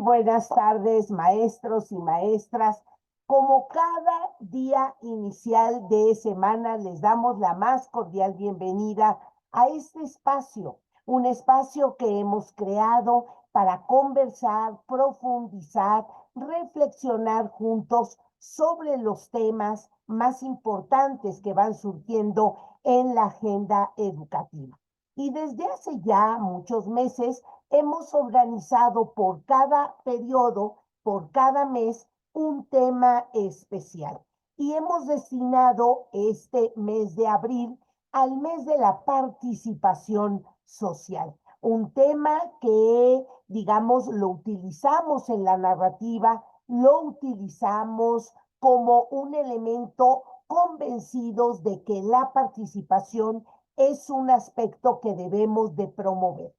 buenas tardes, maestros y maestras. Como cada día inicial de semana, les damos la más cordial bienvenida a este espacio, un espacio que hemos creado para conversar, profundizar, reflexionar juntos sobre los temas más importantes que van surgiendo en la agenda educativa. Y desde hace ya muchos meses hemos organizado por cada periodo, por cada mes, un tema especial. Y hemos destinado este mes de abril al mes de la participación social. Un tema que, digamos, lo utilizamos en la narrativa, lo utilizamos como un elemento convencidos de que la participación es un aspecto que debemos de promover.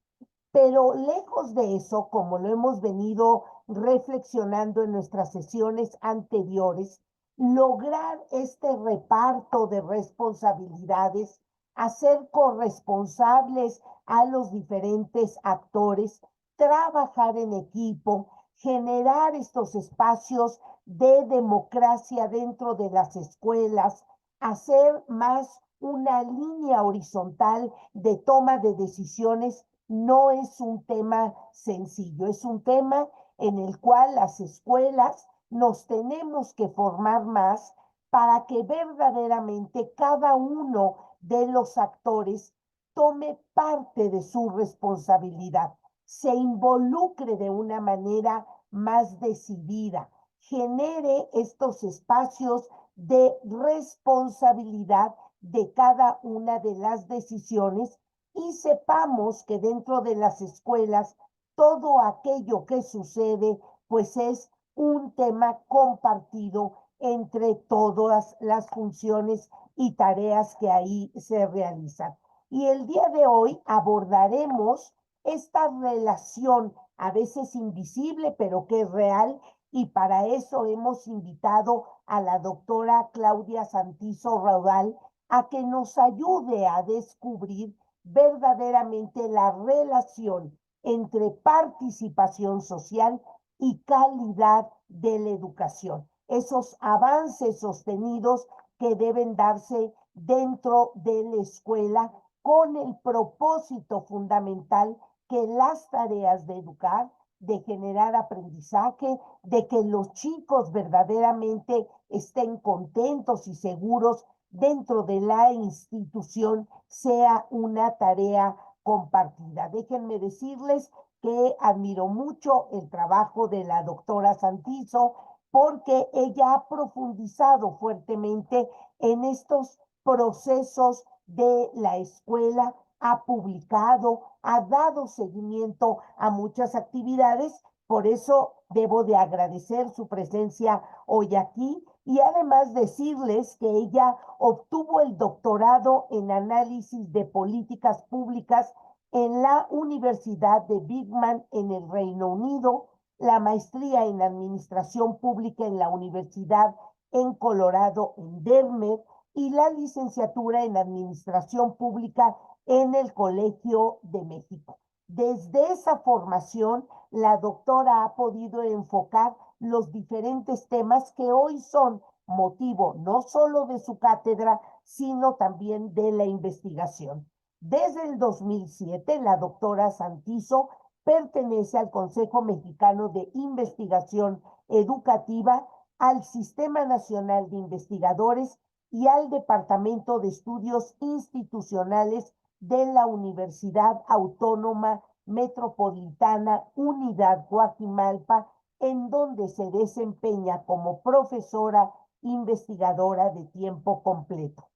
Pero lejos de eso, como lo hemos venido reflexionando en nuestras sesiones anteriores, lograr este reparto de responsabilidades, hacer corresponsables a los diferentes actores, trabajar en equipo, generar estos espacios de democracia dentro de las escuelas, hacer más una línea horizontal de toma de decisiones. No es un tema sencillo, es un tema en el cual las escuelas nos tenemos que formar más para que verdaderamente cada uno de los actores tome parte de su responsabilidad, se involucre de una manera más decidida, genere estos espacios de responsabilidad de cada una de las decisiones y sepamos que dentro de las escuelas todo aquello que sucede pues es un tema compartido entre todas las funciones y tareas que ahí se realizan. Y el día de hoy abordaremos esta relación a veces invisible pero que es real, y para eso hemos invitado a la doctora Claudia Santizo Raudal a que nos ayude a descubrir verdaderamente la relación entre participación social y calidad de la educación. Esos avances sostenidos que deben darse dentro de la escuela con el propósito fundamental que las tareas de educar, de generar aprendizaje, de que los chicos verdaderamente estén contentos y seguros dentro de la institución, sea una tarea compartida. Déjenme decirles que admiro mucho el trabajo de la doctora Santizo porque ella ha profundizado fuertemente en estos procesos de la escuela, ha publicado, ha dado seguimiento a muchas actividades. Por eso debo de agradecer su presencia hoy aquí y además decirles que ella obtuvo el doctorado en análisis de políticas públicas en la Universidad de Brigham en el Reino Unido, la maestría en administración pública en la Universidad en Colorado en Denver y la licenciatura en administración pública en el Colegio de México. Desde esa formación, la doctora ha podido enfocar los diferentes temas que hoy son motivo no solo de su cátedra, sino también de la investigación. Desde el 2007, la doctora Santizo pertenece al Consejo Mexicano de Investigación Educativa, al Sistema Nacional de Investigadores y al Departamento de Estudios Institucionales de la Universidad Autónoma Metropolitana Unidad Coajimalpa, en donde se desempeña como profesora investigadora de tiempo completo.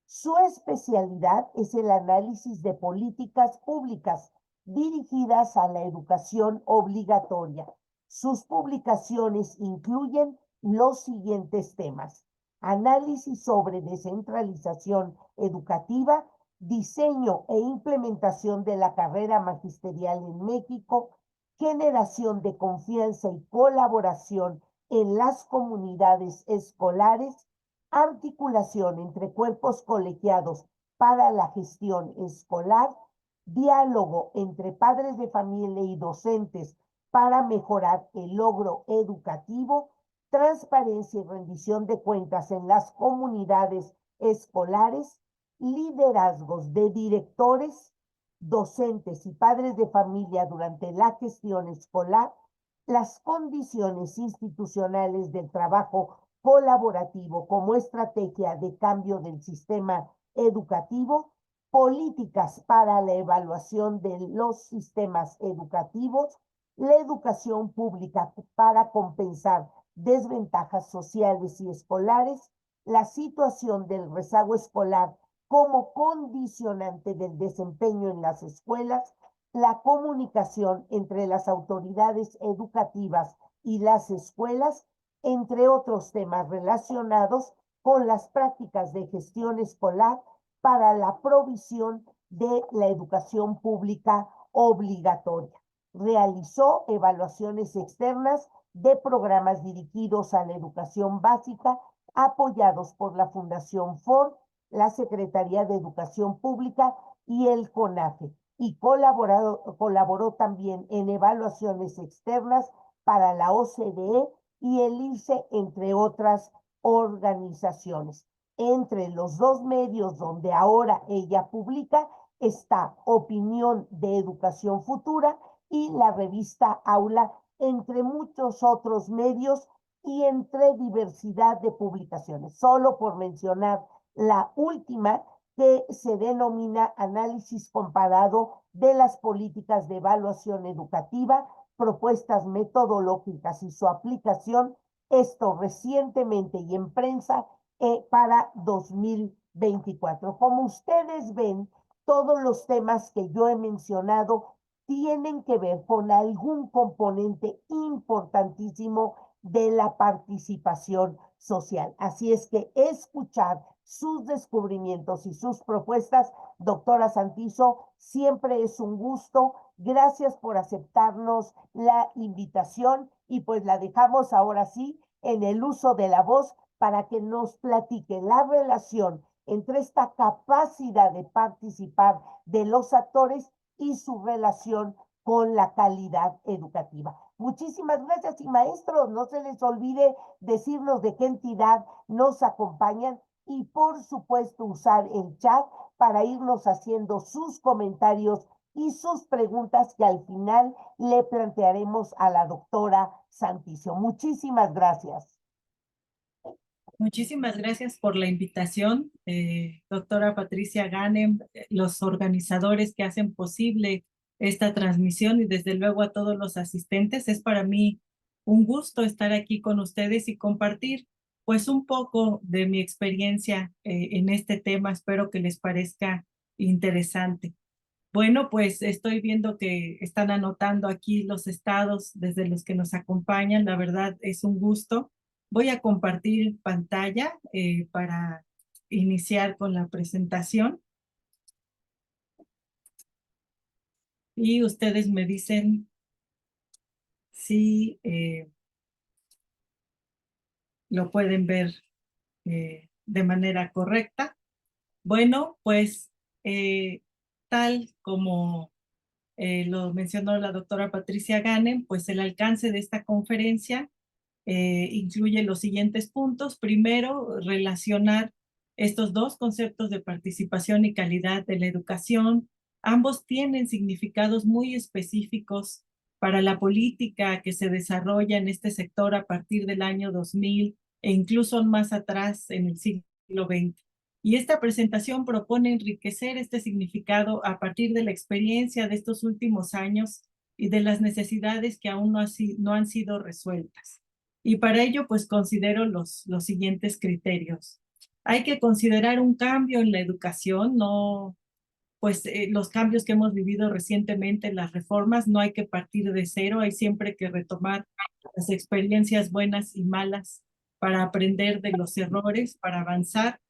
Su especialidad es el análisis de políticas públicas dirigidas a la educación obligatoria. Sus publicaciones incluyen los siguientes temas: análisis sobre descentralización educativa, diseño e implementación de la carrera magisterial en México, generación de confianza y colaboración en las comunidades escolares, articulación entre cuerpos colegiados para la gestión escolar, diálogo entre padres de familia y docentes para mejorar el logro educativo, transparencia y rendición de cuentas en las comunidades escolares, liderazgos de directores, docentes y padres de familia durante la gestión escolar, las condiciones institucionales del trabajo colaborativo como estrategia de cambio del sistema educativo, políticas para la evaluación de los sistemas educativos, la educación pública para compensar desventajas sociales y escolares, la situación del rezago escolar como condicionante del desempeño en las escuelas, la comunicación entre las autoridades educativas y las escuelas, entre otros temas relacionados con las prácticas de gestión escolar para la provisión de la educación pública obligatoria. Realizó evaluaciones externas de programas dirigidos a la educación básica apoyados por la Fundación Ford, la Secretaría de Educación Pública y el CONAFE, y colaboró también en evaluaciones externas para la OCDE y el ICE, entre otras organizaciones. Entre los dos medios donde ahora ella publica está Opinión de Educación Futura y la revista Aula, entre muchos otros medios y entre diversidad de publicaciones. Solo por mencionar la última, que se denomina Análisis Comparado de las Políticas de Evaluación Educativa, Propuestas Metodológicas y su Aplicación, esto recientemente y en prensa para 2024. Como ustedes ven, todos los temas que yo he mencionado tienen que ver con algún componente importantísimo de la participación social. Así es que escuchar sus descubrimientos y sus propuestas, doctora Santiso, siempre es un gusto. Gracias por aceptarnos la invitación y pues la dejamos ahora sí en el uso de la voz para que nos platique la relación entre esta capacidad de participar de los actores y su relación con la calidad educativa. Muchísimas gracias y maestros, no se les olvide decirnos de qué entidad nos acompañan y por supuesto usar el chat para irnos haciendo sus comentarios y sus preguntas que al final le plantearemos a la doctora Santiso. Muchísimas gracias. Muchísimas gracias por la invitación, doctora Patricia Ganem, los organizadores que hacen posible esta transmisión y desde luego a todos los asistentes. Es para mí un gusto estar aquí con ustedes y compartir pues un poco de mi experiencia en este tema. Espero que les parezca interesante. Bueno, pues estoy viendo que están anotando aquí los estados desde los que nos acompañan. La verdad es un gusto. Voy a compartir pantalla para iniciar con la presentación. Y ustedes me dicen si lo pueden ver de manera correcta. Bueno, pues tal como lo mencionó la doctora Patricia Ganem, pues el alcance de esta conferencia incluye los siguientes puntos. Primero, relacionar estos dos conceptos de participación y calidad de la educación. Ambos tienen significados muy específicos para la política que se desarrolla en este sector a partir del año 2000 e incluso más atrás en el siglo XX. Y esta presentación propone enriquecer este significado a partir de la experiencia de estos últimos años y de las necesidades que aún no han sido resueltas. Y para ello, pues considero los siguientes criterios. Hay que considerar un cambio en la educación, no, pues los cambios que hemos vivido recientemente, las reformas, no hay que partir de cero, hay siempre que retomar las experiencias buenas y malas para aprender de los errores, para avanzar.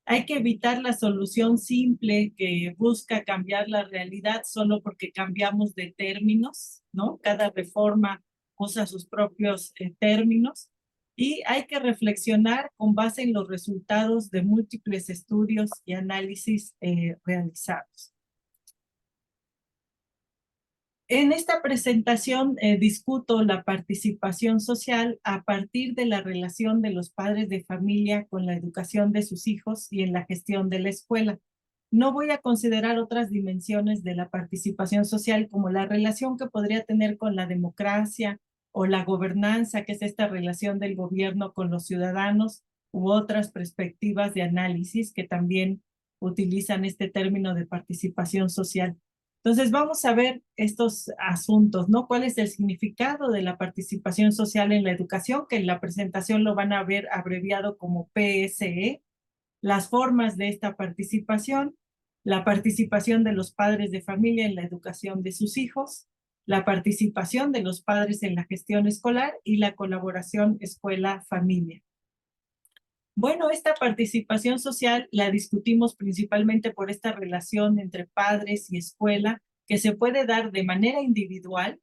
Hay que evitar la solución simple que busca cambiar la realidad solo porque cambiamos de términos, ¿no? Cada reforma usa sus propios términos y hay que reflexionar con base en los resultados de múltiples estudios y análisis realizados. En esta presentación discuto la participación social a partir de la relación de los padres de familia con la educación de sus hijos y en la gestión de la escuela. No voy a considerar otras dimensiones de la participación social como la relación que podría tener con la democracia o la gobernanza, que es esta relación del gobierno con los ciudadanos, u otras perspectivas de análisis que también utilizan este término de participación social. Entonces vamos a ver estos asuntos, ¿no? ¿Cuál es el significado de la participación social en la educación? Que en la presentación lo van a ver abreviado como PSE, las formas de esta participación, la participación de los padres de familia en la educación de sus hijos, la participación de los padres en la gestión escolar y la colaboración escuela-familia. Bueno, esta participación social la discutimos principalmente por esta relación entre padres y escuela que se puede dar de manera individual,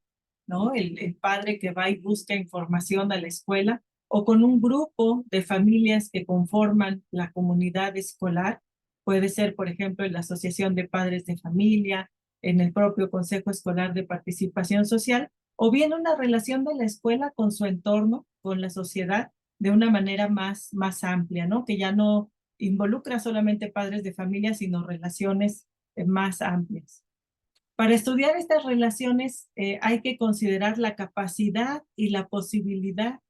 ¿no? El padre que va y busca información a la escuela, o con un grupo de familias que conforman la comunidad escolar. Puede ser, por ejemplo, en la Asociación de Padres de Familia, en el propio Consejo Escolar de Participación Social, o bien una relación de la escuela con su entorno, con la sociedad, de una manera más amplia, ¿no? Que ya no involucra solamente padres de familia, sino relaciones más amplias. Para estudiar estas relaciones hay que considerar la capacidad y la posibilidad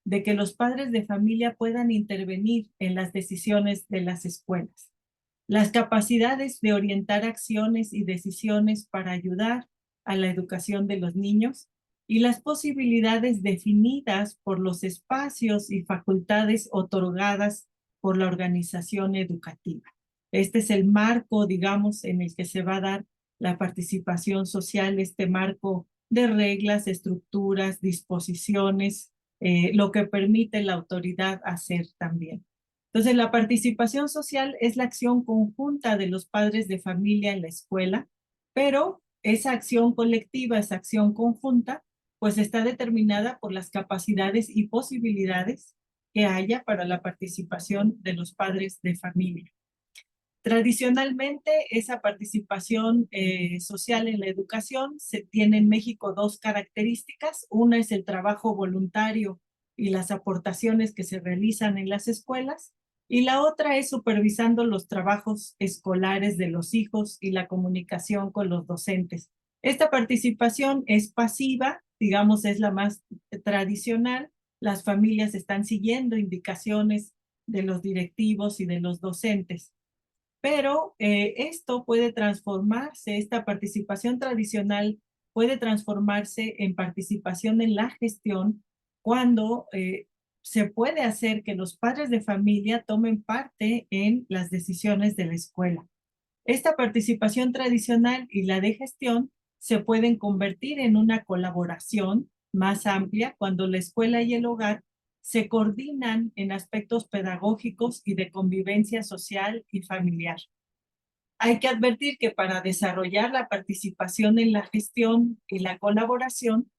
de que los padres de familia puedan intervenir en las decisiones de las escuelas, las capacidades de orientar acciones y decisiones para ayudar a la educación de los niños y las posibilidades definidas por los espacios y facultades otorgadas por la organización educativa. Este es el marco, digamos, en el que se va a dar la participación social, este marco de reglas, estructuras, disposiciones, lo que permite la autoridad hacer también. Entonces, la participación social es la acción conjunta de los padres de familia en la escuela, pero esa acción colectiva, esa acción conjunta, pues está determinada por las capacidades y posibilidades que haya para la participación de los padres de familia. Tradicionalmente, esa participación social en la educación se tiene en México dos características. Una es el trabajo voluntario y las aportaciones que se realizan en las escuelas, y la otra es supervisando los trabajos escolares de los hijos y la comunicación con los docentes. Esta participación es pasiva, digamos, es la más tradicional. Las familias están siguiendo indicaciones de los directivos y de los docentes. Pero esto puede transformarse, esta participación tradicional puede transformarse en participación en la gestión cuando se puede hacer que los padres de familia tomen parte en las decisiones de la escuela. Esta participación tradicional y la de gestión se pueden convertir en una colaboración más amplia cuando la escuela y el hogar se coordinan en aspectos pedagógicos y de convivencia social y familiar. Hay que advertir que para desarrollar la participación en la gestión y la colaboración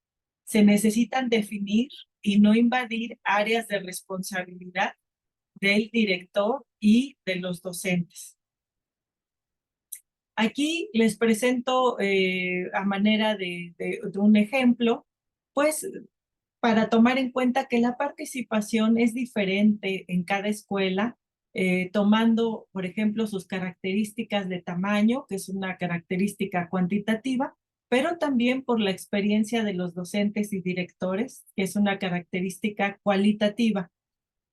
se necesitan definir y no invadir áreas de responsabilidad del director y de los docentes. Aquí les presento a manera de un ejemplo, pues para tomar en cuenta que la participación es diferente en cada escuela, tomando, por ejemplo, sus características de tamaño, que es una característica cuantitativa, pero también por la experiencia de los docentes y directores, que es una característica cualitativa.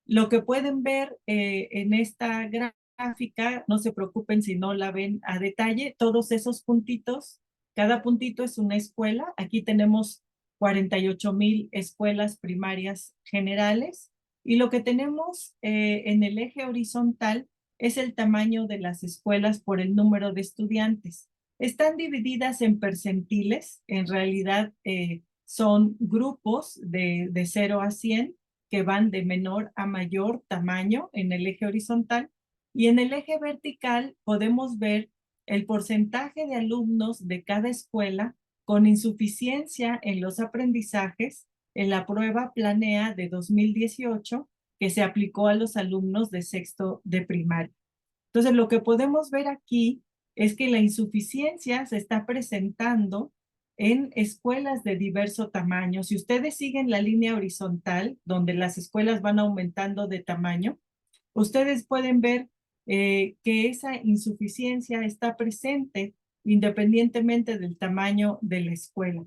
Lo que pueden ver en esta gráfica, no se preocupen si no la ven a detalle, todos esos puntitos, cada puntito es una escuela. Aquí tenemos 48,000 escuelas primarias generales, y lo que tenemos en el eje horizontal es el tamaño de las escuelas por el número de estudiantes. Están divididas en percentiles, en realidad son grupos de 0 a 100, que van de menor a mayor tamaño en el eje horizontal, y en el eje vertical podemos ver el porcentaje de alumnos de cada escuela con insuficiencia en los aprendizajes en la prueba Planea de 2018 que se aplicó a los alumnos de sexto de primaria. Entonces, lo que podemos ver aquí es que la insuficiencia se está presentando en escuelas de diverso tamaño. Si ustedes siguen la línea horizontal, donde las escuelas van aumentando de tamaño, ustedes pueden ver que esa insuficiencia está presente independientemente del tamaño de la escuela.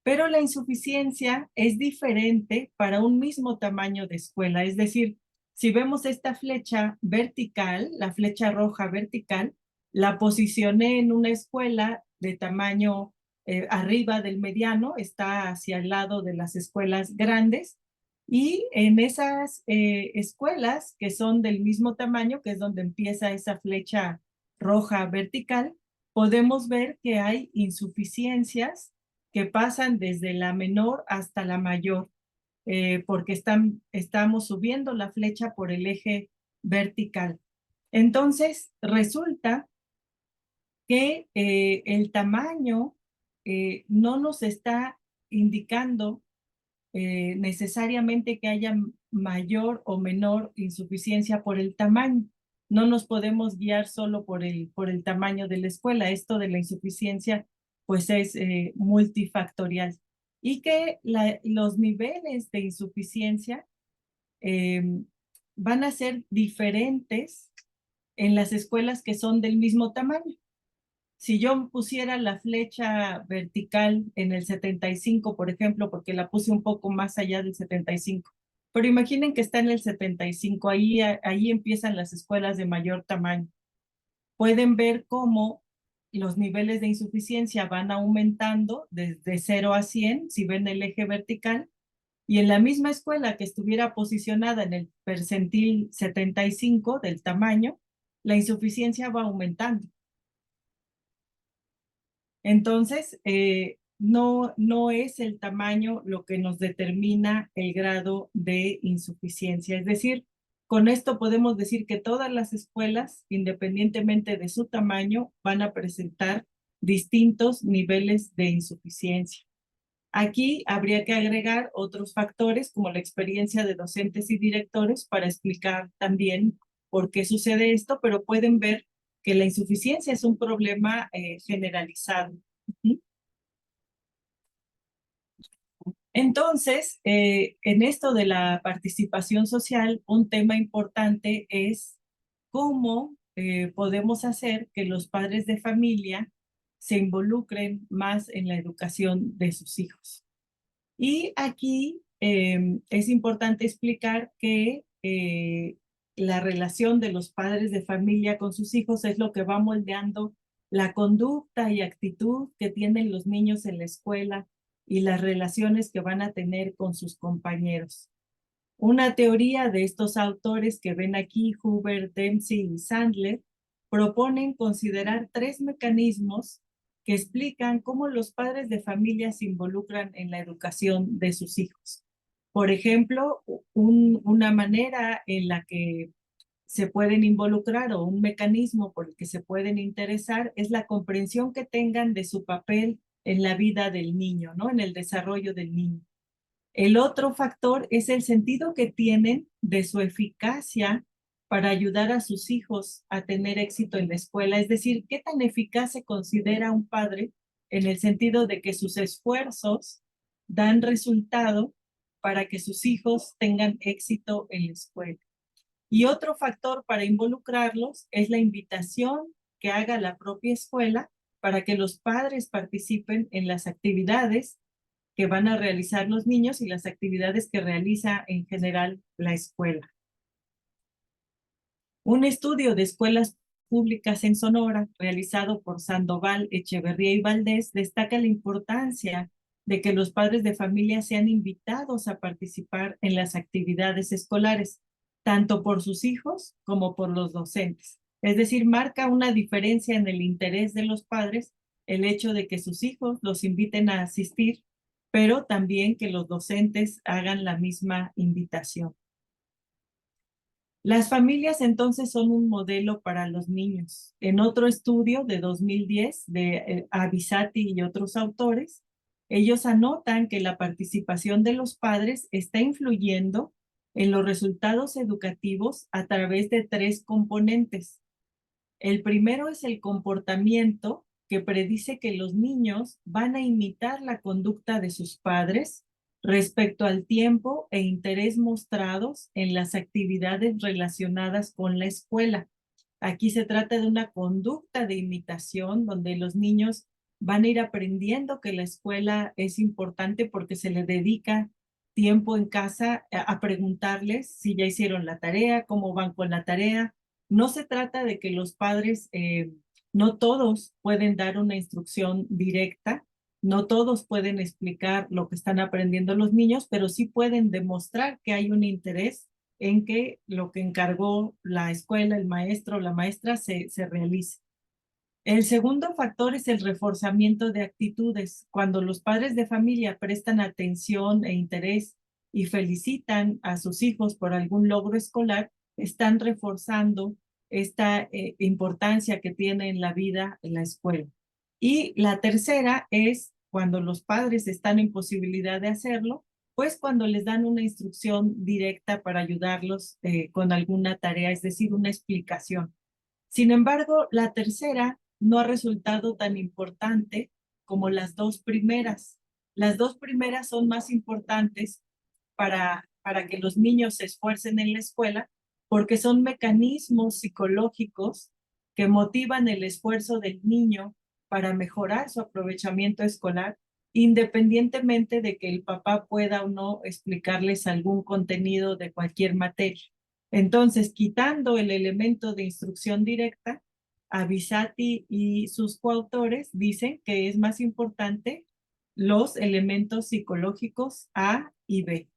Pero la insuficiencia es diferente para un mismo tamaño de escuela. Es decir, si vemos esta flecha vertical, la flecha roja vertical, la posicioné en una escuela de tamaño arriba del mediano, está hacia el lado de las escuelas grandes, y en esas escuelas que son del mismo tamaño, que es donde empieza esa flecha roja vertical, podemos ver que hay insuficiencias que pasan desde la menor hasta la mayor, porque estamos subiendo la flecha por el eje vertical. Entonces, resulta que el tamaño no nos está indicando necesariamente que haya mayor o menor insuficiencia por el tamaño. No nos podemos guiar solo por el tamaño de la escuela. Esto de la insuficiencia pues es multifactorial. Y que los niveles de insuficiencia eh, van a ser diferentes en las escuelas que son del mismo tamaño. Si yo pusiera la flecha vertical en el 75, por ejemplo, porque la puse un poco más allá del 75, pero imaginen que está en el 75, ahí empiezan las escuelas de mayor tamaño. Pueden ver cómo los niveles de insuficiencia van aumentando desde 0 a 100, si ven el eje vertical, y en la misma escuela que estuviera posicionada en el percentil 75 del tamaño, la insuficiencia va aumentando. Entonces, no es el tamaño lo que nos determina el grado de insuficiencia. Es decir, con esto podemos decir que todas las escuelas, independientemente de su tamaño, van a presentar distintos niveles de insuficiencia. Aquí habría que agregar otros factores como la experiencia de docentes y directores para explicar también por qué sucede esto, pero pueden ver que la insuficiencia es un problema generalizado. Entonces, en esto de la participación social, un tema importante es cómo podemos hacer que los padres de familia se involucren más en la educación de sus hijos. Y aquí es importante explicar que la relación de los padres de familia con sus hijos es lo que va moldeando la conducta y actitud que tienen los niños en la escuela y las relaciones que van a tener con sus compañeros. Una teoría de estos autores que ven aquí, Huber, Dempsey y Sandler, proponen considerar 3 mecanismos que explican cómo los padres de familia se involucran en la educación de sus hijos. Por ejemplo, una manera en la que se pueden involucrar o un mecanismo por el que se pueden interesar es la comprensión que tengan de su papel en la vida del niño, ¿no? En el desarrollo del niño. El otro factor es el sentido que tienen de su eficacia para ayudar a sus hijos a tener éxito en la escuela. Es decir, qué tan eficaz se considera un padre en el sentido de que sus esfuerzos dan resultado para que sus hijos tengan éxito en la escuela. Y otro factor para involucrarlos es la invitación que haga la propia escuela para que los padres participen en las actividades que van a realizar los niños y las actividades que realiza en general la escuela. Un estudio de escuelas públicas en Sonora, realizado por Sandoval, Echeverría y Valdés, destaca la importancia de que los padres de familia sean invitados a participar en las actividades escolares, tanto por sus hijos como por los docentes. Es decir, marca una diferencia en el interés de los padres el hecho de que sus hijos los inviten a asistir, pero también que los docentes hagan la misma invitación. Las familias entonces son un modelo para los niños. En otro estudio de 2010 de Avisati y otros autores, ellos anotan que la participación de los padres está influyendo en los resultados educativos a través de 3 componentes. El primero es el comportamiento que predice que los niños van a imitar la conducta de sus padres respecto al tiempo e interés mostrados en las actividades relacionadas con la escuela. Aquí se trata de una conducta de imitación donde los niños van a ir aprendiendo que la escuela es importante porque se le dedica tiempo en casa a preguntarles si ya hicieron la tarea, cómo van con la tarea. No se trata de que los padres, no todos pueden dar una instrucción directa, no todos pueden explicar lo que están aprendiendo los niños, pero sí pueden demostrar que hay un interés en que lo que encargó la escuela, el maestro o la maestra se realice. El segundo factor es el reforzamiento de actitudes. Cuando los padres de familia prestan atención e interés y felicitan a sus hijos por algún logro escolar, están reforzando esta importancia que tiene en la vida en la escuela. Y la tercera es cuando los padres están en posibilidad de hacerlo, pues cuando les dan una instrucción directa para ayudarlos con alguna tarea, es decir, una explicación. Sin embargo, la tercera no ha resultado tan importante como las dos primeras. Las dos primeras son más importantes para que los niños se esfuercen en la escuela porque son mecanismos psicológicos que motivan el esfuerzo del niño para mejorar su aprovechamiento escolar, independientemente de que el papá pueda o no explicarles algún contenido de cualquier materia. Entonces, quitando el elemento de instrucción directa, Avisati y sus coautores dicen que es más importante los elementos psicológicos A y B.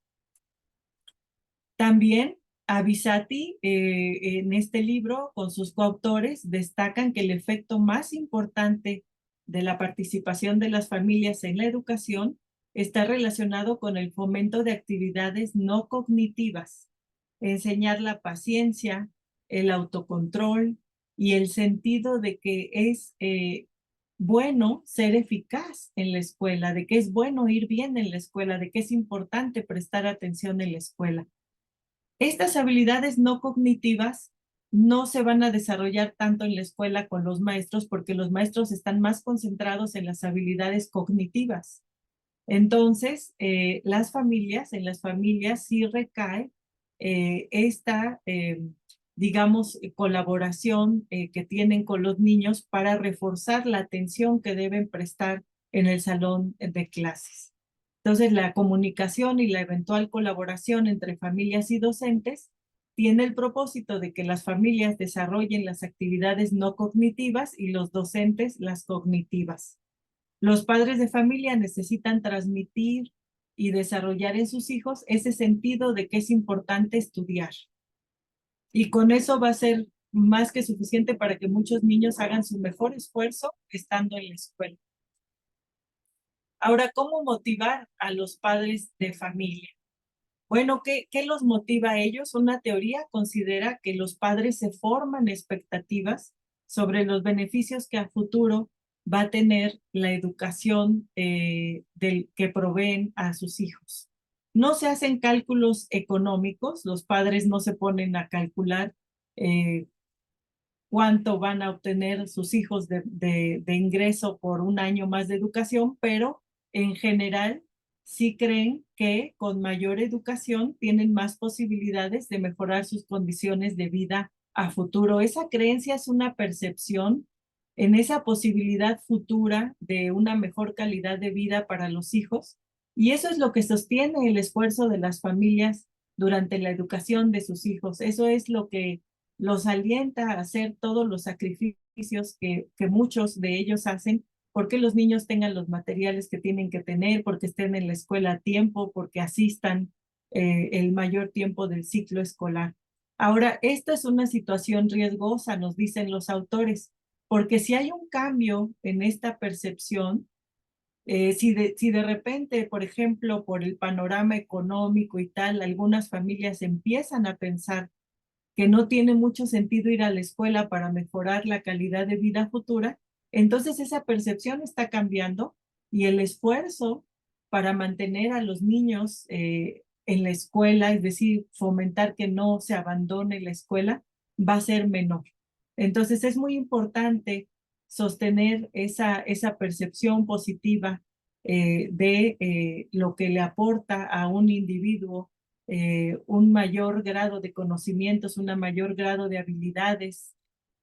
También Avisati en este libro con sus coautores destacan que el efecto más importante de la participación de las familias en la educación está relacionado con el fomento de actividades no cognitivas, enseñar la paciencia, el autocontrol y el sentido de que es bueno ser eficaz en la escuela, de que es bueno ir bien en la escuela, de que es importante prestar atención en la escuela. Estas habilidades no cognitivas no se van a desarrollar tanto en la escuela con los maestros porque los maestros están más concentrados en las habilidades cognitivas. Entonces, en las familias sí recae esta, digamos, colaboración que tienen con los niños para reforzar la atención que deben prestar en el salón de clases. Entonces, la comunicación y la eventual colaboración entre familias y docentes tiene el propósito de que las familias desarrollen las actividades no cognitivas y los docentes las cognitivas. Los padres de familia necesitan transmitir y desarrollar en sus hijos ese sentido de que es importante estudiar. Y con eso va a ser más que suficiente para que muchos niños hagan su mejor esfuerzo estando en la escuela. Ahora, ¿cómo motivar a los padres de familia? Bueno, ¿qué los motiva a ellos? Una teoría considera que los padres se forman expectativas sobre los beneficios que a futuro va a tener la educación que proveen a sus hijos. No se hacen cálculos económicos, los padres no se ponen a calcular cuánto van a obtener sus hijos de ingreso por un año más de educación, pero en general sí creen que con mayor educación tienen más posibilidades de mejorar sus condiciones de vida a futuro. Esa creencia es una percepción en esa posibilidad futura de una mejor calidad de vida para los hijos, y eso es lo que sostiene el esfuerzo de las familias durante la educación de sus hijos. Eso es lo que los alienta a hacer todos los sacrificios que muchos de ellos hacen porque los niños tengan los materiales que tienen que tener, porque estén en la escuela a tiempo, porque asistan el mayor tiempo del ciclo escolar. Ahora, esta es una situación riesgosa, nos dicen los autores, porque si hay un cambio en esta percepción, si de repente, por ejemplo, por el panorama económico y tal, algunas familias empiezan a pensar que no tiene mucho sentido ir a la escuela para mejorar la calidad de vida futura, entonces esa percepción está cambiando y el esfuerzo para mantener a los niños en la escuela, es decir, fomentar que no se abandone la escuela, va a ser menor. Entonces es muy importante sostener esa percepción positiva de lo que le aporta a un individuo un mayor grado de conocimientos, un mayor grado de habilidades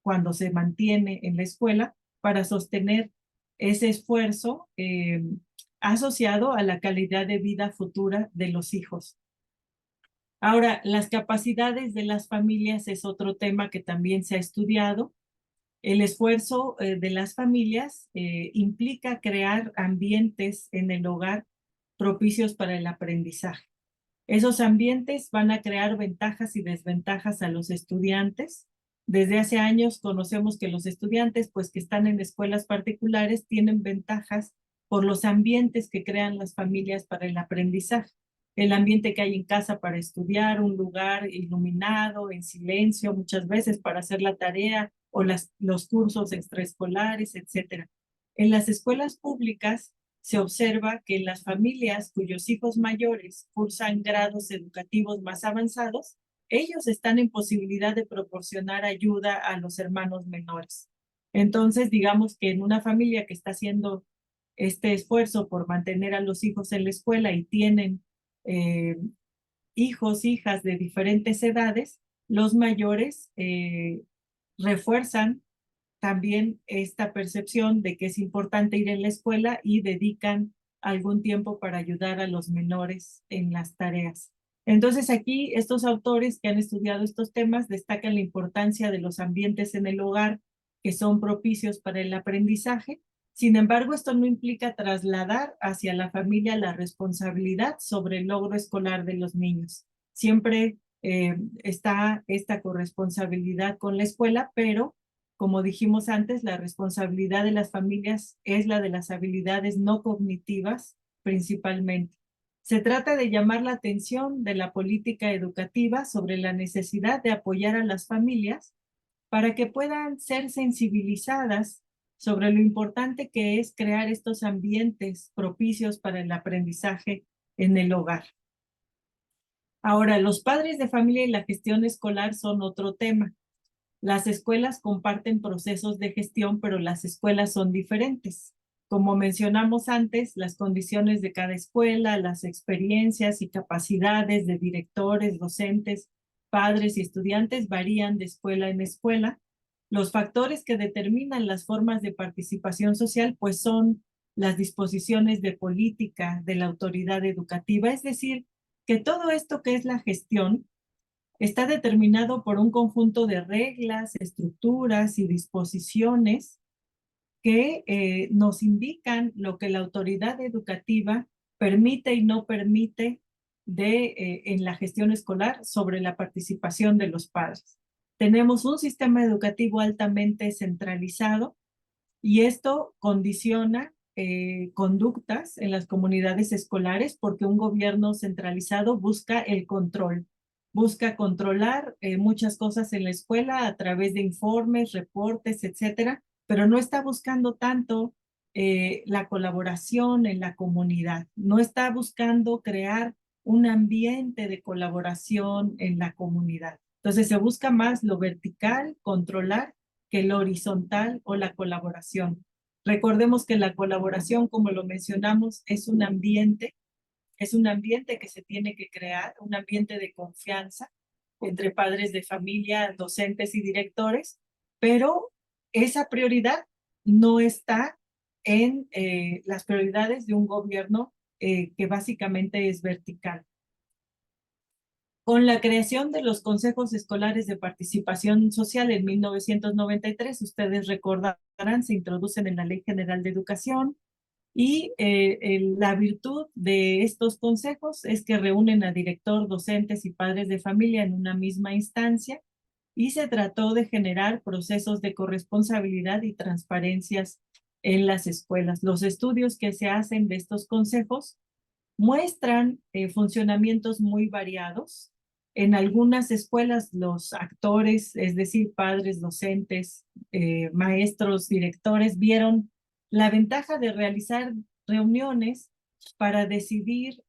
cuando se mantiene en la escuela para sostener ese esfuerzo asociado a la calidad de vida futura de los hijos. Ahora, las capacidades de las familias es otro tema que también se ha estudiado. El esfuerzo de las familias implica crear ambientes en el hogar propicios para el aprendizaje. Esos ambientes van a crear ventajas y desventajas a los estudiantes. Desde hace años conocemos que los estudiantes, pues que están en escuelas particulares, tienen ventajas por los ambientes que crean las familias para el aprendizaje. El ambiente que hay en casa para estudiar, un lugar iluminado, en silencio, muchas veces para hacer la tarea o los cursos extraescolares, etc. En las escuelas públicas se observa que las familias cuyos hijos mayores cursan grados educativos más avanzados, ellos están en posibilidad de proporcionar ayuda a los hermanos menores. Entonces, digamos que en una familia que está haciendo este esfuerzo por mantener a los hijos en la escuela y tienen hijos, hijas de diferentes edades, los mayores refuerzan también esta percepción de que es importante ir en la escuela y dedican algún tiempo para ayudar a los menores en las tareas. Entonces aquí estos autores que han estudiado estos temas destacan la importancia de los ambientes en el hogar que son propicios para el aprendizaje. Sin embargo, esto no implica trasladar hacia la familia la responsabilidad sobre el logro escolar de los niños. Siempre está esta corresponsabilidad con la escuela, pero como dijimos antes, la responsabilidad de las familias es la de las habilidades no cognitivas principalmente. Se trata de llamar la atención de la política educativa sobre la necesidad de apoyar a las familias para que puedan ser sensibilizadas sobre lo importante que es crear estos ambientes propicios para el aprendizaje en el hogar. Ahora, los padres de familia y la gestión escolar son otro tema. Las escuelas comparten procesos de gestión, pero las escuelas son diferentes. Como mencionamos antes, las condiciones de cada escuela, las experiencias y capacidades de directores, docentes, padres y estudiantes varían de escuela en escuela. Los factores que determinan las formas de participación social, pues son las disposiciones de política de la autoridad educativa, es decir, que todo esto que es la gestión está determinado por un conjunto de reglas, estructuras y disposiciones que nos indican lo que la autoridad educativa permite y no permite en la gestión escolar sobre la participación de los padres. Tenemos un sistema educativo altamente centralizado y esto condiciona conductas en las comunidades escolares porque un gobierno centralizado busca el control, busca controlar muchas cosas en la escuela a través de informes, reportes, etcétera, pero no está buscando tanto la colaboración en la comunidad, no está buscando crear un ambiente de colaboración en la comunidad. Entonces se busca más lo vertical, controlar, que lo horizontal o la colaboración. Recordemos que la colaboración, como lo mencionamos, es un ambiente que se tiene que crear, un ambiente de confianza entre padres de familia, docentes y directores, pero esa prioridad no está en las prioridades de un gobierno que básicamente es vertical. Con la creación de los consejos escolares de participación social en 1993, ustedes recordarán, se introducen en la Ley General de Educación y la virtud de estos consejos es que reúnen a director, docentes y padres de familia en una misma instancia y se trató de generar procesos de corresponsabilidad y transparencias en las escuelas. Los estudios que se hacen de estos consejos muestran funcionamientos muy variados. En algunas escuelas los actores, es decir, padres, docentes, maestros, directores, vieron la ventaja de realizar reuniones para decidir,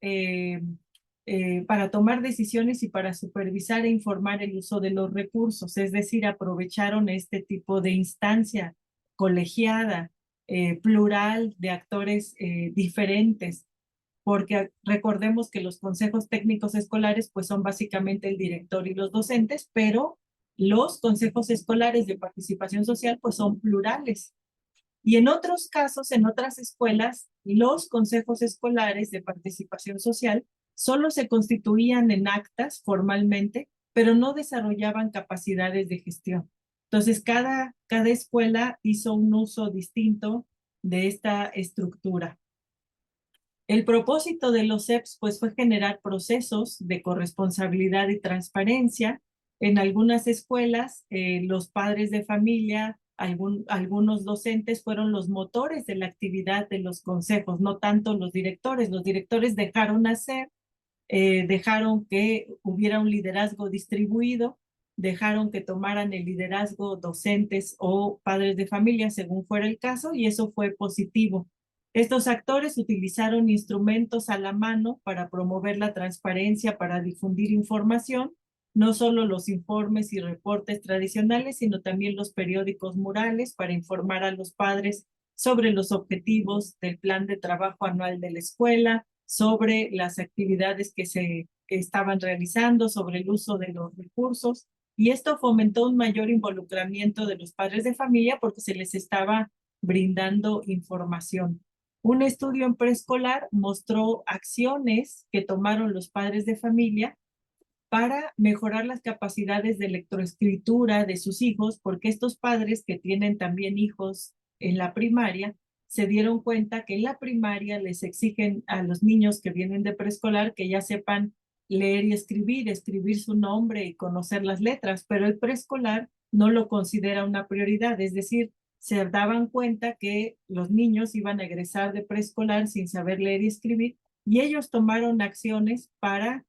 para tomar decisiones y para supervisar e informar el uso de los recursos, es decir, aprovecharon este tipo de instancia colegiada, plural, de actores diferentes, porque recordemos que los consejos técnicos escolares pues son básicamente el director y los docentes, pero los consejos escolares de participación social pues son plurales. Y en otros casos, en otras escuelas, los consejos escolares de participación social solo se constituían en actas formalmente, pero no desarrollaban capacidades de gestión. Entonces, cada escuela hizo un uso distinto de esta estructura. El propósito de los CEPs pues, fue generar procesos de corresponsabilidad y transparencia. En algunas escuelas, los padres de familia, algunos docentes fueron los motores de la actividad de los consejos, no tanto los directores. Los directores dejaron hacer, dejaron que hubiera un liderazgo distribuido, dejaron que tomaran el liderazgo docentes o padres de familia, según fuera el caso, y eso fue positivo. Estos actores utilizaron instrumentos a la mano para promover la transparencia, para difundir información, no solo los informes y reportes tradicionales, sino también los periódicos murales para informar a los padres sobre los objetivos del plan de trabajo anual de la escuela, sobre las actividades que se estaban realizando, sobre el uso de los recursos. Y esto fomentó un mayor involucramiento de los padres de familia porque se les estaba brindando información. Un estudio en preescolar mostró acciones que tomaron los padres de familia para mejorar las capacidades de lectoescritura de sus hijos, porque estos padres que tienen también hijos en la primaria, se dieron cuenta que en la primaria les exigen a los niños que vienen de preescolar que ya sepan leer y escribir su nombre y conocer las letras, pero el preescolar no lo considera una prioridad, es decir, se daban cuenta que los niños iban a egresar de preescolar sin saber leer y escribir, y ellos tomaron acciones para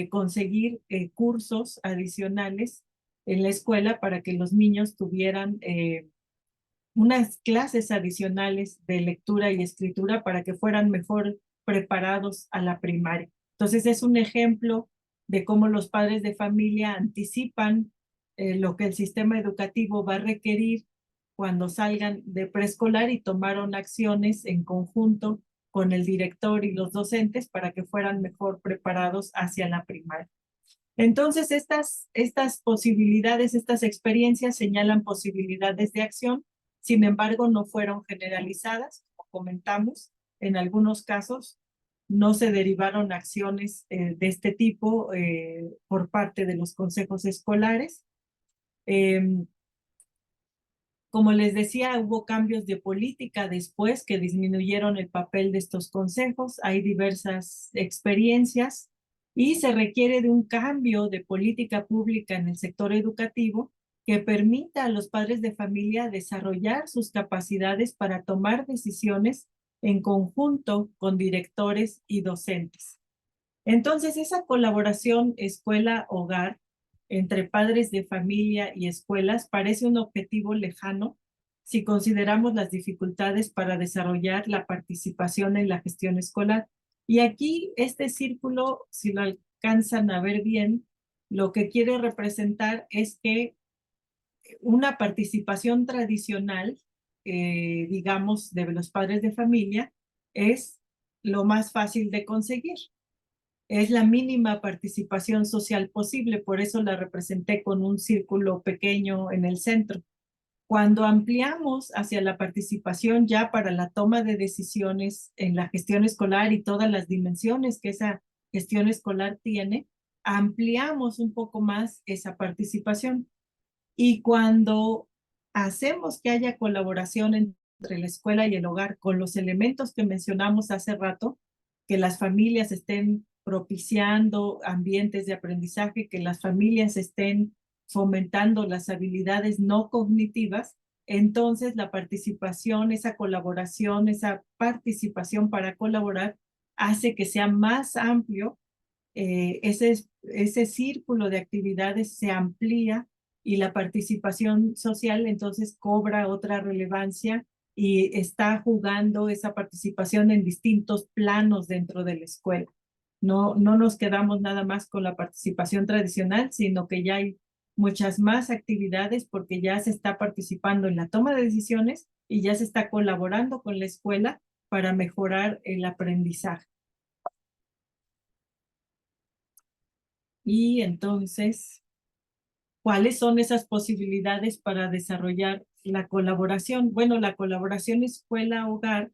conseguir cursos adicionales en la escuela para que los niños tuvieran unas clases adicionales de lectura y escritura para que fueran mejor preparados a la primaria. Entonces es un ejemplo de cómo los padres de familia anticipan lo que el sistema educativo va a requerir cuando salgan de preescolar y tomaron acciones en conjunto con el director y los docentes para que fueran mejor preparados hacia la primaria. Entonces, estas posibilidades, estas experiencias señalan posibilidades de acción, sin embargo, no fueron generalizadas, como comentamos, en algunos casos no se derivaron acciones de este tipo por parte de los consejos escolares. Como les decía, hubo cambios de política después que disminuyeron el papel de estos consejos. Hay diversas experiencias y se requiere de un cambio de política pública en el sector educativo que permita a los padres de familia desarrollar sus capacidades para tomar decisiones en conjunto con directores y docentes. Entonces, esa colaboración escuela-hogar entre padres de familia y escuelas parece un objetivo lejano si consideramos las dificultades para desarrollar la participación en la gestión escolar. Y aquí este círculo, si lo alcanzan a ver bien, lo que quiere representar es que una participación tradicional, digamos, de los padres de familia, es lo más fácil de conseguir. Es la mínima participación social posible, por eso la representé con un círculo pequeño en el centro. Cuando ampliamos hacia la participación ya para la toma de decisiones en la gestión escolar y todas las dimensiones que esa gestión escolar tiene, ampliamos un poco más esa participación. Y cuando hacemos que haya colaboración entre la escuela y el hogar con los elementos que mencionamos hace rato, que las familias estén propiciando ambientes de aprendizaje, que las familias estén fomentando las habilidades no cognitivas, entonces la participación, esa colaboración, esa participación para colaborar hace que sea más amplio, ese círculo de actividades se amplía y la participación social entonces cobra otra relevancia y está jugando esa participación en distintos planos dentro de la escuela. No nos quedamos nada más con la participación tradicional, sino que ya hay muchas más actividades porque ya se está participando en la toma de decisiones y ya se está colaborando con la escuela para mejorar el aprendizaje. Y entonces, ¿cuáles son esas posibilidades para desarrollar la colaboración? Bueno, la colaboración escuela-hogar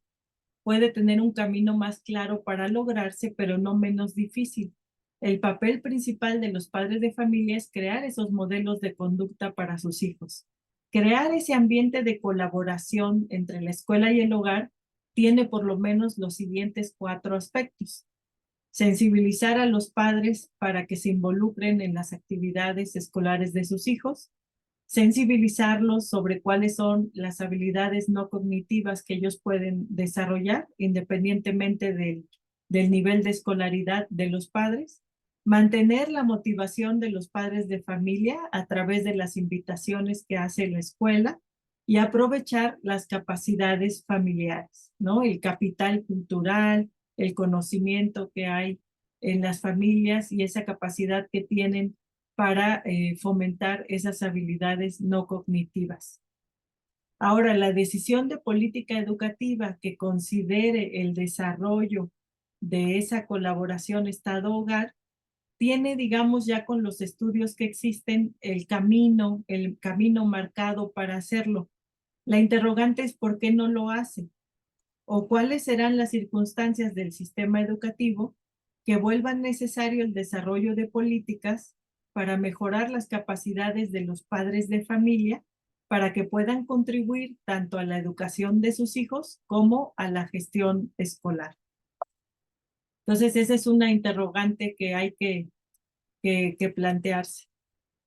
puede tener un camino más claro para lograrse, pero no menos difícil. El papel principal de los padres de familia es crear esos modelos de conducta para sus hijos. Crear ese ambiente de colaboración entre la escuela y el hogar tiene por lo menos los siguientes 4 aspectos. Sensibilizar a los padres para que se involucren en las actividades escolares de sus hijos, sensibilizarlos sobre cuáles son las habilidades no cognitivas que ellos pueden desarrollar independientemente del nivel de escolaridad de los padres, mantener la motivación de los padres de familia a través de las invitaciones que hace la escuela y aprovechar las capacidades familiares, ¿no? El capital cultural, el conocimiento que hay en las familias y esa capacidad que tienen para fomentar esas habilidades no cognitivas. Ahora, la decisión de política educativa que considere el desarrollo de esa colaboración Estado-Hogar tiene, digamos, ya con los estudios que existen, el camino marcado para hacerlo. La interrogante es ¿por qué no lo hace? ¿O cuáles serán las circunstancias del sistema educativo que vuelvan necesario el desarrollo de políticas para mejorar las capacidades de los padres de familia para que puedan contribuir tanto a la educación de sus hijos como a la gestión escolar? Entonces, esa es una interrogante que hay que plantearse.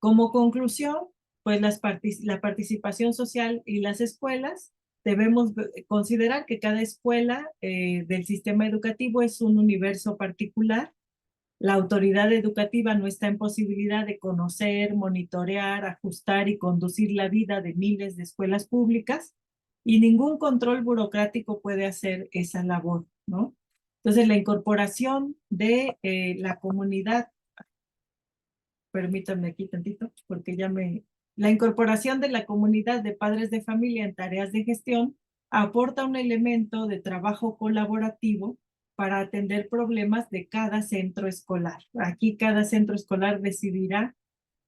Como conclusión, pues la participación social y las escuelas debemos considerar que cada escuela del sistema educativo es un universo particular. La autoridad educativa no está en posibilidad de conocer, monitorear, ajustar y conducir la vida de miles de escuelas públicas y ningún control burocrático puede hacer esa labor, ¿no? Entonces, la incorporación de la comunidad, permítanme aquí tantito, porque la incorporación de la comunidad de padres de familia en tareas de gestión aporta un elemento de trabajo colaborativo para atender problemas de cada centro escolar. Aquí cada centro escolar decidirá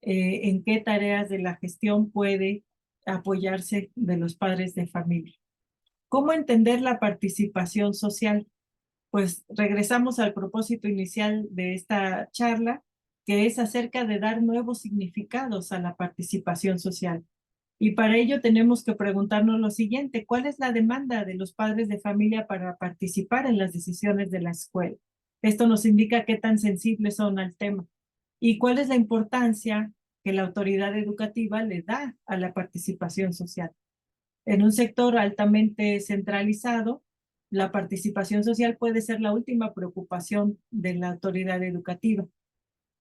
en qué tareas de la gestión puede apoyarse de los padres de familia. ¿Cómo entender la participación social? Pues regresamos al propósito inicial de esta charla, que es acerca de dar nuevos significados a la participación social. Y para ello tenemos que preguntarnos lo siguiente: ¿cuál es la demanda de los padres de familia para participar en las decisiones de la escuela? Esto nos indica qué tan sensibles son al tema. ¿Y cuál es la importancia que la autoridad educativa le da a la participación social? En un sector altamente centralizado, la participación social puede ser la última preocupación de la autoridad educativa,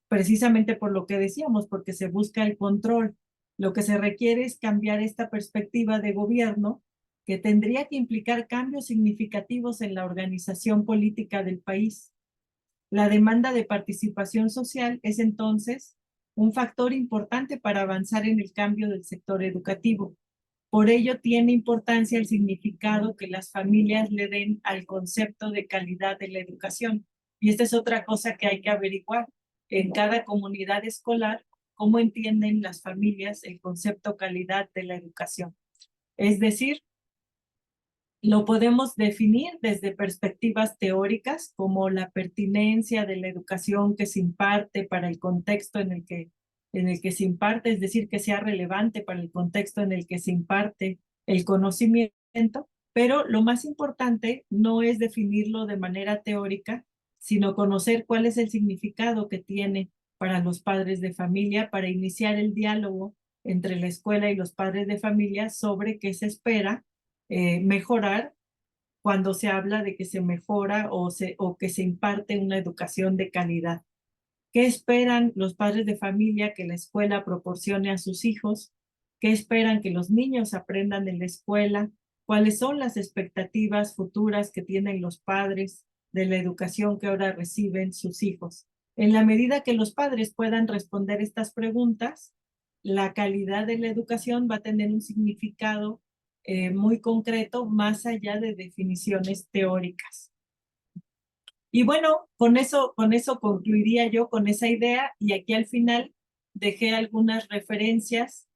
precisamente por lo que decíamos, porque se busca el control. Lo que se requiere es cambiar esta perspectiva de gobierno que tendría que implicar cambios significativos en la organización política del país. La demanda de participación social es entonces un factor importante para avanzar en el cambio del sector educativo. Por ello, tiene importancia el significado que las familias le den al concepto de calidad de la educación. Y esta es otra cosa que hay que averiguar. En cada comunidad escolar, ¿cómo entienden las familias el concepto calidad de la educación? Es decir, lo podemos definir desde perspectivas teóricas, como la pertinencia de la educación que se imparte para el contexto en el que se imparte, es decir, que sea relevante para el contexto en el que se imparte el conocimiento, pero lo más importante no es definirlo de manera teórica, sino conocer cuál es el significado que tiene para los padres de familia, para iniciar el diálogo entre la escuela y los padres de familia sobre qué se espera mejorar cuando se habla de que se mejora o que se imparte una educación de calidad. ¿Qué esperan los padres de familia que la escuela proporcione a sus hijos? ¿Qué esperan que los niños aprendan en la escuela? ¿Cuáles son las expectativas futuras que tienen los padres de la educación que ahora reciben sus hijos? En la medida que los padres puedan responder estas preguntas, la calidad de la educación va a tener un significado muy concreto, más allá de definiciones teóricas. Y bueno, con eso concluiría yo con esa idea, y aquí al final dejé algunas referencias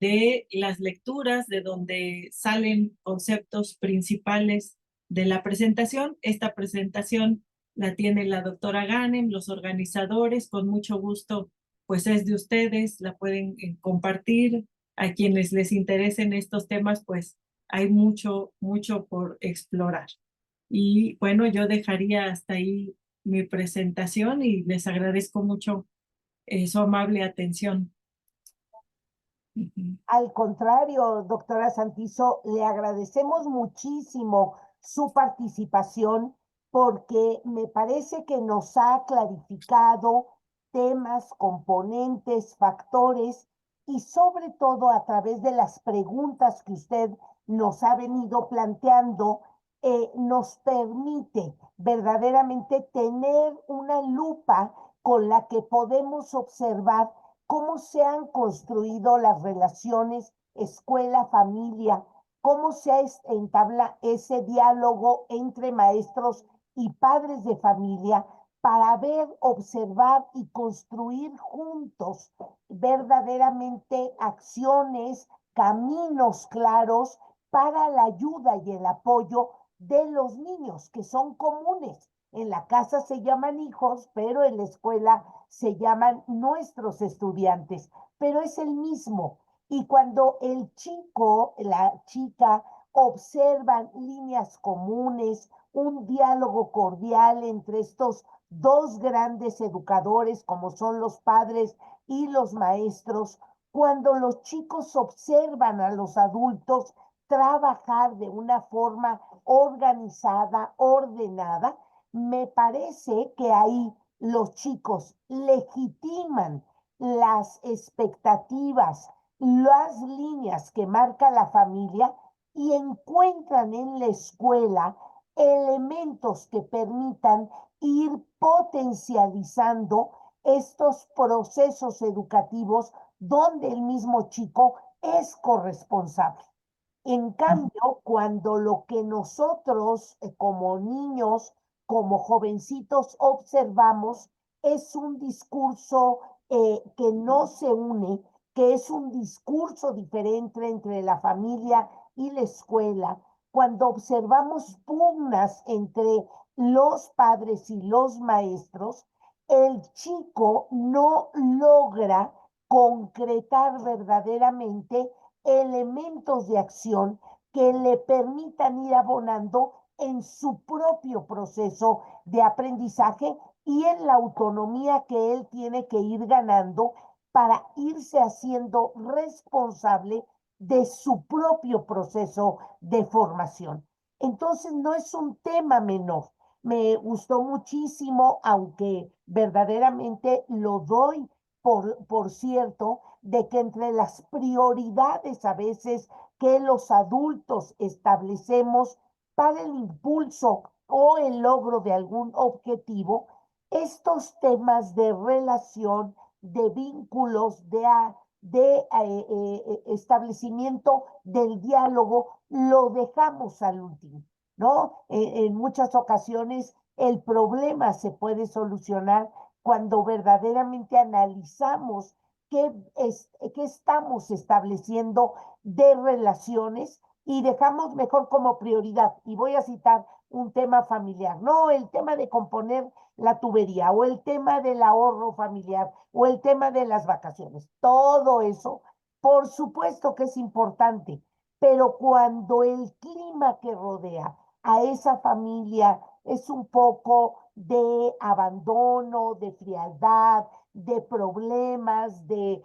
de las lecturas de donde salen conceptos principales de la presentación. Esta presentación la tiene la doctora Ganem, los organizadores, con mucho gusto, pues es de ustedes, la pueden compartir. A quienes les interesen estos temas, pues hay mucho, mucho por explorar. Y bueno, yo dejaría hasta ahí mi presentación y les agradezco mucho su amable atención. Ujú. Al contrario, doctora Santizo, le agradecemos muchísimo su participación porque me parece que nos ha clarificado temas, componentes, factores y sobre todo a través de las preguntas que usted nos ha venido planteando, nos permite verdaderamente tener una lupa con la que podemos observar cómo se han construido las relaciones escuela-familia, cómo se entabla ese diálogo entre maestros y padres de familia para ver, observar y construir juntos verdaderamente acciones, caminos claros para la ayuda y el apoyo de los niños que son comunes. En la casa se llaman hijos, pero en la escuela se llaman nuestros estudiantes, pero es el mismo. Y cuando el chico, la chica, observan líneas comunes, un diálogo cordial entre estos dos grandes educadores como son los padres y los maestros, cuando los chicos observan a los adultos trabajar de una forma organizada, ordenada, me parece que ahí los chicos legitiman las expectativas, las líneas que marca la familia y encuentran en la escuela elementos que permitan ir potencializando estos procesos educativos donde el mismo chico es corresponsable. En cambio, cuando lo que nosotros como niños, como jovencitos observamos es un discurso que no se une, que es un discurso diferente entre la familia y la escuela, cuando observamos pugnas entre los padres y los maestros, el chico no logra concretar verdaderamente elementos de acción que le permitan ir abonando en su propio proceso de aprendizaje y en la autonomía que él tiene que ir ganando para irse haciendo responsable de su propio proceso de formación. Entonces, no es un tema menor. Me gustó muchísimo, aunque verdaderamente lo doy por cierto, de que entre las prioridades a veces que los adultos establecemos para el impulso o el logro de algún objetivo, estos temas de relación, de vínculos, de establecimiento del diálogo, lo dejamos al último, ¿no? En muchas ocasiones el problema se puede solucionar cuando verdaderamente analizamos qué estamos estableciendo de relaciones y dejamos mejor como prioridad. Y voy a citar un tema familiar, no el tema de componer la tubería o el tema del ahorro familiar o el tema de las vacaciones. Todo eso, por supuesto que es importante, pero cuando el clima que rodea a esa familia es un poco de abandono, de frialdad, de problemas, de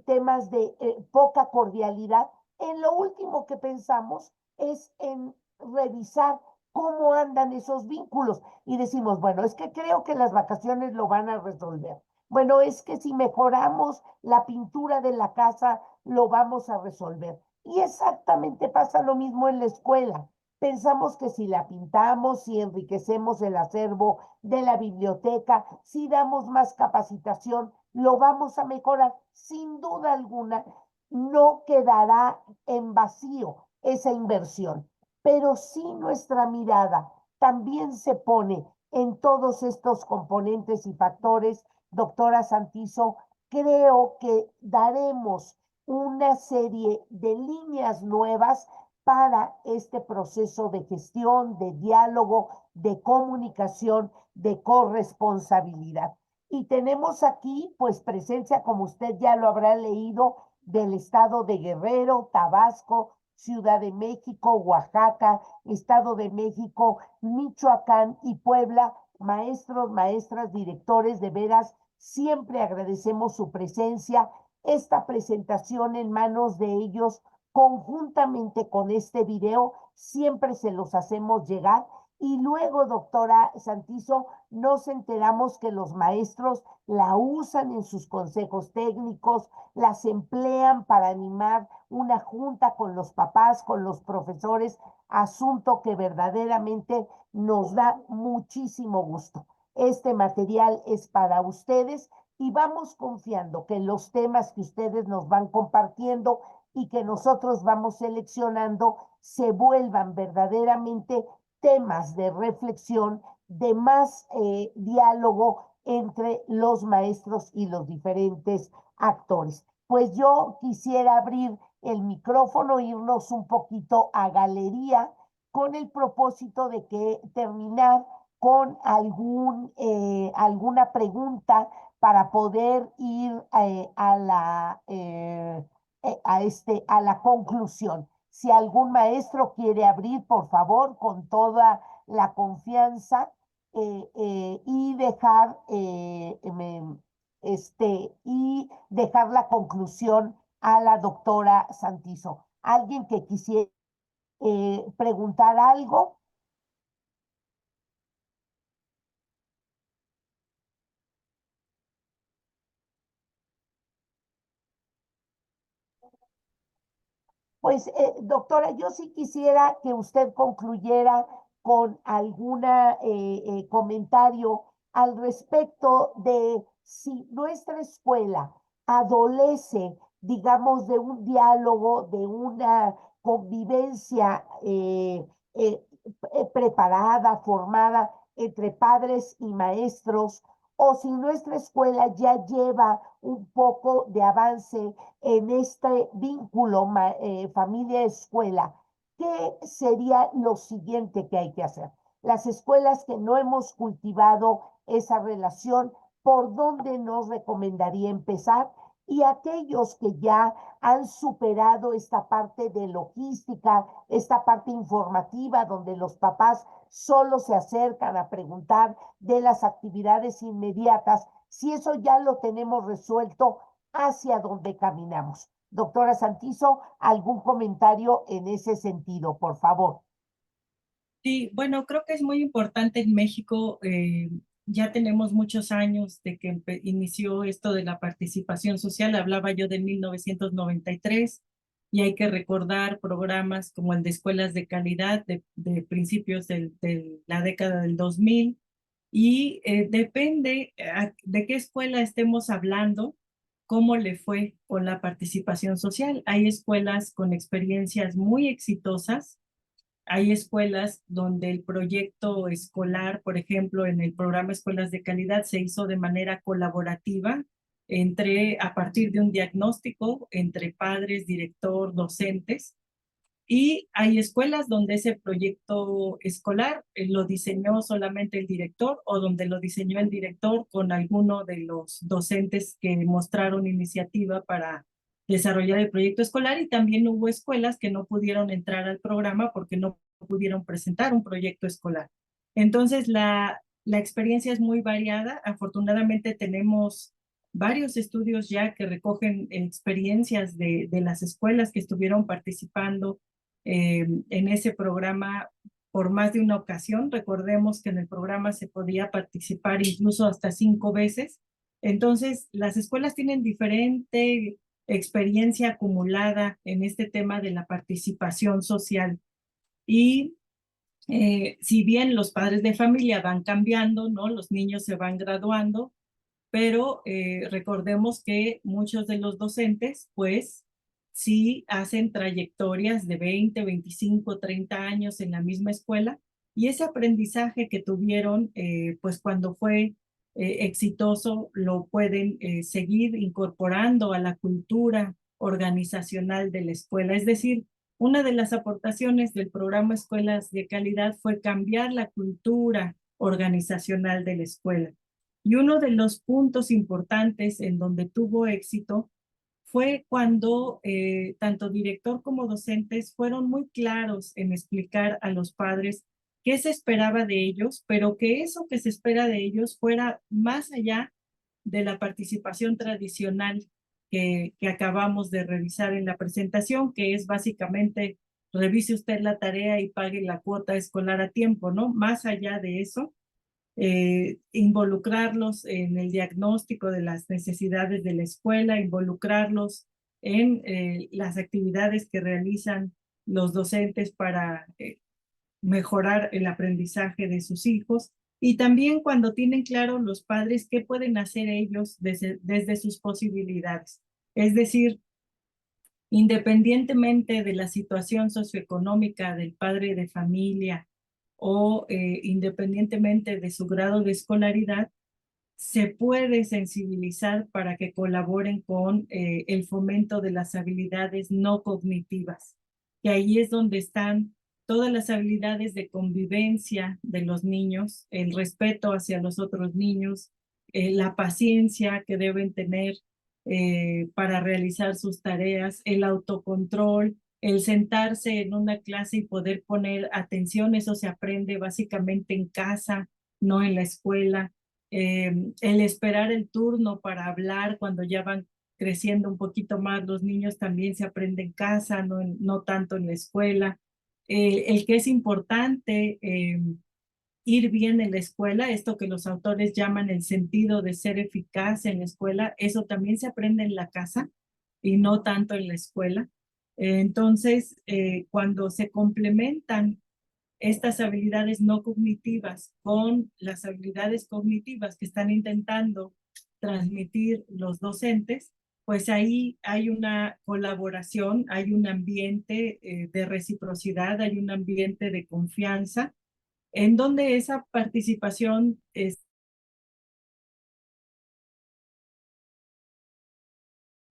temas de poca cordialidad, en lo último que pensamos es en revisar cómo andan esos vínculos y decimos, bueno, es que creo que las vacaciones lo van a resolver. Bueno, es que si mejoramos la pintura de la casa, lo vamos a resolver. Y exactamente pasa lo mismo en la escuela. Pensamos que si la pintamos, si enriquecemos el acervo de la biblioteca, si damos más capacitación, lo vamos a mejorar. Sin duda alguna, no quedará en vacío esa inversión, pero si nuestra mirada también se pone en todos estos componentes y factores, doctora Santizo, creo que daremos una serie de líneas nuevas para este proceso de gestión, de diálogo, de comunicación, de corresponsabilidad. Y tenemos aquí, pues, presencia, como usted ya lo habrá leído, del estado de Guerrero, Tabasco, Ciudad de México, Oaxaca, Estado de México, Michoacán y Puebla. Maestros, maestras, directores, de veras, siempre agradecemos su presencia. Esta presentación en manos de ellos, conjuntamente con este video, siempre se los hacemos llegar. Y luego, doctora Santizo, nos enteramos que los maestros la usan en sus consejos técnicos, las emplean para animar una junta con los papás, con los profesores, asunto que verdaderamente nos da muchísimo gusto. Este material es para ustedes y vamos confiando que los temas que ustedes nos van compartiendo y que nosotros vamos seleccionando se vuelvan verdaderamente temas de reflexión, de más diálogo entre los maestros y los diferentes actores. Pues yo quisiera abrir el micrófono, irnos un poquito a galería con el propósito de que terminar con alguna pregunta para poder ir a la conclusión. Si algún maestro quiere abrir, por favor, con toda la confianza y dejar la conclusión a la doctora Santizo. ¿Alguien que quisiera preguntar algo? Pues, doctora, yo sí quisiera que usted concluyera con algún comentario al respecto de si nuestra escuela adolece, digamos, de un diálogo, de una convivencia preparada, formada entre padres y maestros, o si nuestra escuela ya lleva un poco de avance en este vínculo familia-escuela. ¿Qué sería lo siguiente que hay que hacer? Las escuelas que no hemos cultivado esa relación, ¿por dónde nos recomendaría empezar? Y aquellos que ya han superado esta parte de logística, esta parte informativa, donde los papás solo se acercan a preguntar de las actividades inmediatas, si eso ya lo tenemos resuelto, hacia dónde caminamos. Doctora Santizo, ¿algún comentario en ese sentido, por favor? Sí, bueno, creo que es muy importante en México. Ya tenemos muchos años de que inició esto de la participación social. Hablaba yo de 1993 y hay que recordar programas como el de escuelas de calidad de principios de la década del 2000. Y depende de qué escuela estemos hablando, cómo le fue con la participación social. Hay escuelas con experiencias muy exitosas. Hay escuelas donde el proyecto escolar, por ejemplo, en el programa Escuelas de Calidad, se hizo de manera colaborativa a partir de un diagnóstico entre padres, director, docentes. Y hay escuelas donde ese proyecto escolar lo diseñó solamente el director o donde lo diseñó el director con alguno de los docentes que mostraron iniciativa para desarrollar el proyecto escolar, y también hubo escuelas que no pudieron entrar al programa porque no pudieron presentar un proyecto escolar. Entonces, la experiencia es muy variada. Afortunadamente tenemos varios estudios ya que recogen experiencias de las escuelas que estuvieron participando en ese programa por más de una ocasión. Recordemos que en el programa se podía participar incluso hasta 5 veces. Entonces, las escuelas tienen diferente experiencia acumulada en este tema de la participación social. Y si bien los padres de familia van cambiando, ¿no? Los niños se van graduando, pero recordemos que muchos de los docentes, pues, sí hacen trayectorias de 20, 25, 30 años en la misma escuela, y ese aprendizaje que tuvieron, pues cuando fue exitoso, lo pueden seguir incorporando a la cultura organizacional de la escuela. Es decir, una de las aportaciones del programa Escuelas de Calidad fue cambiar la cultura organizacional de la escuela. Y uno de los puntos importantes en donde tuvo éxito fue cuando tanto director como docentes fueron muy claros en explicar a los padres qué se esperaba de ellos, pero que eso que se espera de ellos fuera más allá de la participación tradicional que acabamos de revisar en la presentación, que es básicamente revise usted la tarea y pague la cuota escolar a tiempo, ¿no? Más allá de eso, involucrarlos en el diagnóstico de las necesidades de la escuela, involucrarlos en las actividades que realizan los docentes para mejorar el aprendizaje de sus hijos, y también cuando tienen claro los padres qué pueden hacer ellos desde sus posibilidades. Es decir, independientemente de la situación socioeconómica del padre de familia o independientemente de su grado de escolaridad, se puede sensibilizar para que colaboren con el fomento de las habilidades no cognitivas. Y ahí es donde están todas las habilidades de convivencia de los niños, el respeto hacia los otros niños, la paciencia que deben tener para realizar sus tareas, el autocontrol, el sentarse en una clase y poder poner atención. Eso se aprende básicamente en casa, no en la escuela. El esperar el turno para hablar cuando ya van creciendo un poquito más los niños también se aprende en casa, no tanto en la escuela. El que es importante ir bien en la escuela, esto que los autores llaman el sentido de ser eficaz en la escuela, eso también se aprende en la casa y no tanto en la escuela. Entonces, cuando se complementan estas habilidades no cognitivas con las habilidades cognitivas que están intentando transmitir los docentes, pues ahí hay una colaboración, hay un ambiente de reciprocidad, hay un ambiente de confianza, en donde esa participación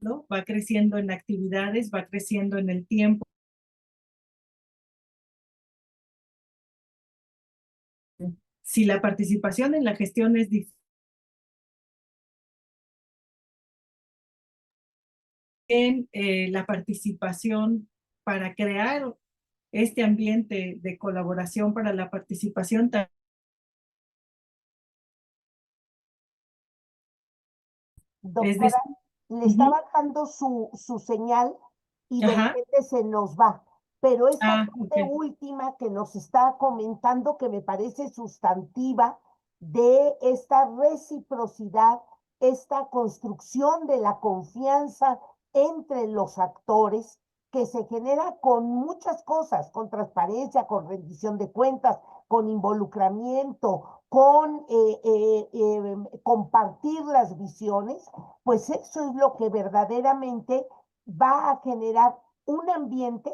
¿no? Va creciendo en actividades, va creciendo en el tiempo. Si la participación en la gestión es difícil, la participación para crear este ambiente de colaboración para la participación. Doctora, le está bajando su señal y de Ajá. repente se nos va. Pero esta parte Ok. última que nos está comentando, que me parece sustantiva, de esta reciprocidad, esta construcción de la confianza entre los actores, que se genera con muchas cosas, con transparencia, con rendición de cuentas, con involucramiento, con compartir las visiones, pues eso es lo que verdaderamente va a generar un ambiente,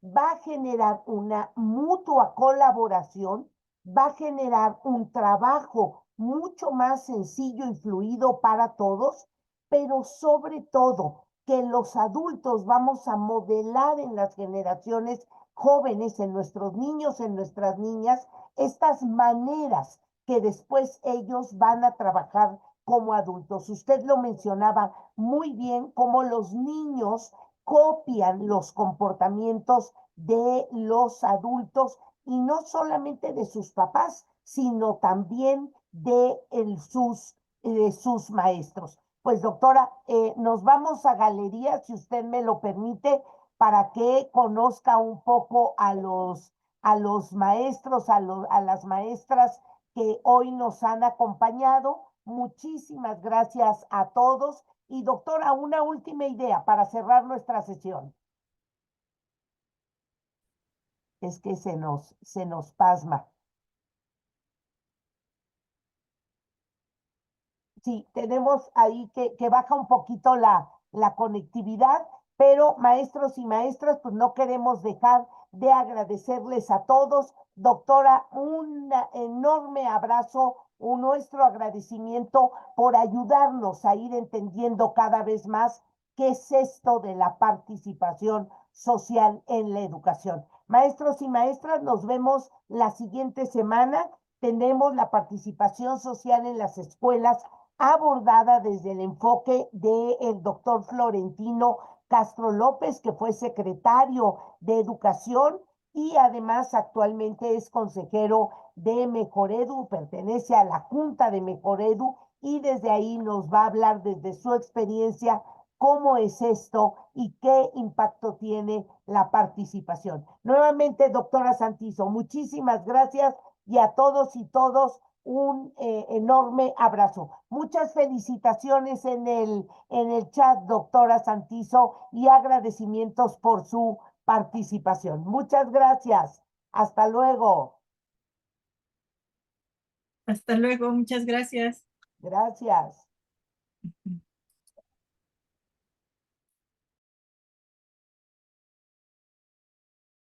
va a generar una mutua colaboración, va a generar un trabajo mucho más sencillo y fluido para todos, pero sobre todo que los adultos vamos a modelar en las generaciones jóvenes, en nuestros niños, en nuestras niñas, estas maneras que después ellos van a trabajar como adultos. Usted lo mencionaba muy bien, como los niños copian los comportamientos de los adultos y no solamente de sus papás, sino también de sus maestros. Pues doctora, nos vamos a galería, si usted me lo permite, para que conozca un poco a los maestros, a las maestras que hoy nos han acompañado. Muchísimas gracias a todos. Y doctora, una última idea para cerrar nuestra sesión. Es que se nos pasma. Sí, tenemos ahí que baja un poquito la conectividad, pero maestros y maestras, pues no queremos dejar de agradecerles a todos. Doctora, un enorme abrazo, un nuestro agradecimiento por ayudarnos a ir entendiendo cada vez más qué es esto de la participación social en la educación. Maestros y maestras, nos vemos la siguiente semana. Tenemos la participación social en las escuelas abordada desde el enfoque del doctor Florentino Castro López, que fue secretario de Educación y además actualmente es consejero de Mejoredu, pertenece a la Junta de Mejoredu y desde ahí nos va a hablar desde su experiencia cómo es esto y qué impacto tiene la participación. Nuevamente, doctora Santizo, muchísimas gracias y a todos y todos un enorme abrazo. Muchas felicitaciones en el chat, doctora Santizo, y agradecimientos por su participación. Muchas gracias. Hasta luego. Hasta luego, muchas gracias. Gracias.